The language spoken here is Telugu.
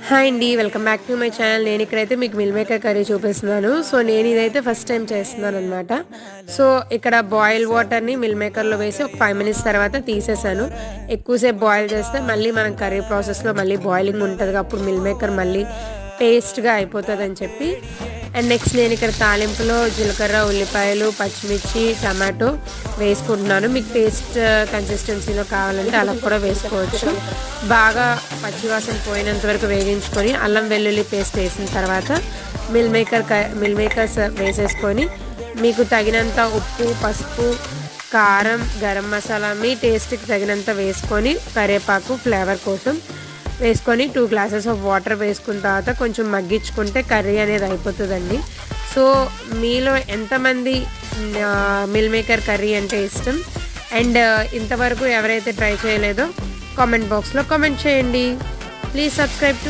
హాయ్ అండి, welcome back to my channel. నేను ఇక్కడైతే మీకు మిల్ మేకర్ కర్రీ చూపిస్తున్నాను. సో నేను ఇదైతే ఫస్ట్ టైం చేస్తున్నాను అనమాట. సో ఇక్కడ బాయిల్ వాటర్ని మిల్ మేకర్లో వేసి ఒక 5 minutes తర్వాత తీసేసాను. ఎక్కువసేపు బాయిల్ చేస్తే మళ్ళీ మనం కర్రీ ప్రాసెస్లో మళ్ళీ బాయిలింగ్ ఉంటుంది, అప్పుడు మిల్ మేకర్ మళ్ళీ పేస్ట్గా అయిపోతుంది అని చెప్పి. అండ్ నెక్స్ట్ నేను ఇక్కడ తాలింపులో జీలకర్ర, ఉల్లిపాయలు, పచ్చిమిర్చి, టమాటో వేసుకుంటున్నాను. మీకు పేస్ట్ కన్సిస్టెన్సీలో కావాలంటే అలా కూడా వేసుకోవచ్చు. బాగా పచ్చివాసన పోయినంత వరకు వేగించుకొని అల్లం వెల్లుల్లి పేస్ట్ వేసిన తర్వాత మిల్ మేకర్స్ వేసేసుకొని మీకు తగినంత ఉప్పు, పసుపు, కారం, గరం మసాలా మీ టేస్ట్కి తగినంత వేసుకొని కరివేపాకు ఫ్లేవర్ కోసం వేసుకొని 2 glasses ఆఫ్ వాటర్ వేసుకున్న తర్వాత కొంచెం మగ్గించుకుంటే కర్రీ అనేది అయిపోతుందండి. సో మీలో ఎంతమంది మిల్ మేకర్ కర్రీ అంటే ఇష్టం అండ్ ఇంతవరకు ఎవరైతే ట్రై చేయలేదో కామెంట్ బాక్స్లో కామెంట్ చేయండి. Please subscribe to